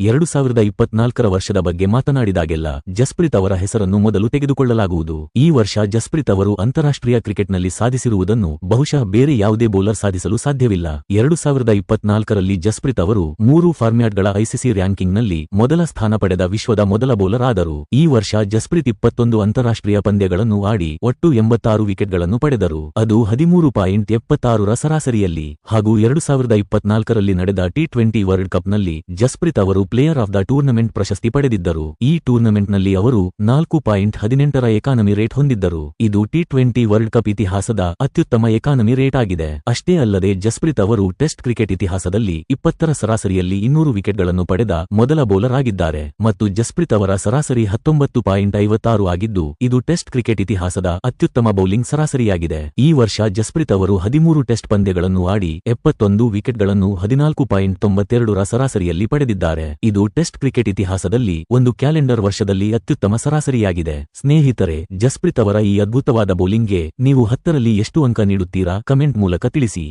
2024ರ ವರ್ಷದ ಬಗ್ಗೆ ಮಾತನಾಡಿದಾಗೆಲ್ಲ ಜಸ್ಪ್ರೀತ್ ಅವರ ಹೆಸರನ್ನು ಮೊದಲು ತೆಗೆದುಕೊಳ್ಳಲಾಗುವುದು. ಈ ವರ್ಷ ಜಸ್ಪ್ರೀತ್ ಅವರು ಅಂತಾರಾಷ್ಟ್ರೀಯ ಕ್ರಿಕೆಟ್ನಲ್ಲಿ ಸಾಧಿಸಿರುವುದನ್ನು ಬಹುಶಃ ಬೇರೆ ಯಾವುದೇ ಬೌಲರ್ ಸಾಧಿಸಲು ಸಾಧ್ಯವಿಲ್ಲ. 2024ರಲ್ಲಿ ಜಸ್ಪ್ರೀತ್ ಅವರು 3 ಫಾರ್ಮ್ಯಾಟ್ಗಳ ಐಸಿಸಿ ರ್ಯಾಂಕಿಂಗ್ನಲ್ಲಿ ಮೊದಲ ಸ್ಥಾನ ಪಡೆದ ವಿಶ್ವದ ಮೊದಲ ಬೌಲರ್ ಆದರು. ಈ ವರ್ಷ ಜಸ್ಪ್ರೀತ್ 21 ಅಂತಾರಾಷ್ಟ್ರೀಯ ಪಂದ್ಯಗಳನ್ನು ಆಡಿ ಒಟ್ಟು 86 ವಿಕೆಟ್ಗಳನ್ನು ಪಡೆದರು. ಅದು 13.76ರ ಸರಾಸರಿಯಲ್ಲಿ. ಹಾಗೂ 2024ರಲ್ಲಿ ನಡೆದ ಟಿ20 ವರ್ಲ್ಡ್ ಕಪ್ನಲ್ಲಿ ಜಸ್ಪ್ರೀತ್ ಅವರು ಪ್ಲೇಯರ್ ಆಫ್ ದ ಟೂರ್ನಮೆಂಟ್ ಪ್ರಶಸ್ತಿ ಪಡೆದಿದ್ದರು. ಈ ಟೂರ್ನಮೆಂಟ್ನಲ್ಲಿ ಅವರು 4.18ರ ಎಕಾನಮಿ ರೇಟ್ ಹೊಂದಿದ್ದರು. ಇದು ಟಿ20 ವರ್ಲ್ಡ್ ಕಪ್ ಇತಿಹಾಸದ ಅತ್ಯುತ್ತಮ ಎಕಾನಮಿ ರೇಟ್ ಆಗಿದೆ. ಅಷ್ಟೇ ಅಲ್ಲದೆ ಜಸ್ಪ್ರೀತ್ ಅವರು ಟೆಸ್ಟ್ ಕ್ರಿಕೆಟ್ ಇತಿಹಾಸದಲ್ಲಿ 20ರ ಸರಾಸರಿಯಲ್ಲಿ 200 ವಿಕೆಟ್ಗಳನ್ನು ಪಡೆದ ಮೊದಲ ಬೌಲರ್ ಆಗಿದ್ದಾರೆ. ಮತ್ತು ಜಸ್ಪ್ರೀತ್ ಅವರ ಸರಾಸರಿ 19.56 ಆಗಿದ್ದು ಇದು ಟೆಸ್ಟ್ ಕ್ರಿಕೆಟ್ ಇತಿಹಾಸದ ಅತ್ಯುತ್ತಮ ಬೌಲಿಂಗ್ ಸರಾಸರಿಯಾಗಿದೆ. ಈ ವರ್ಷ ಜಸ್ಪ್ರೀತ್ ಅವರು 13 ಟೆಸ್ಟ್ ಪಂದ್ಯಗಳನ್ನು ಆಡಿ 71 ವಿಕೆಟ್ಗಳನ್ನು 14.92ರ ಸರಾಸರಿಯಲ್ಲಿ ಪಡೆದಿದ್ದಾರೆ. ಇದು ಟೆಸ್ಟ್ ಕ್ರಿಕೆಟ್ ಇತಿಹಾಸದಲ್ಲಿ ಒಂದು ಕ್ಯಾಲೆಂಡರ್ ವರ್ಷದಲ್ಲಿ ಅತ್ಯುತ್ತಮ ಸರಾಸರಿಯಾಗಿದೆ. ಸ್ನೇಹಿತರೆ, ಜಸ್ಪ್ರೀತ್ ಅವರ ಈ ಅದ್ಭುತವಾದ ಬೌಲಿಂಗ್ಗೆ ನೀವು 10ರಲ್ಲಿ ಎಷ್ಟು ಅಂಕ ನೀಡುತ್ತೀರಾ? ಕಮೆಂಟ್ ಮೂಲಕ ತಿಳಿಸಿ.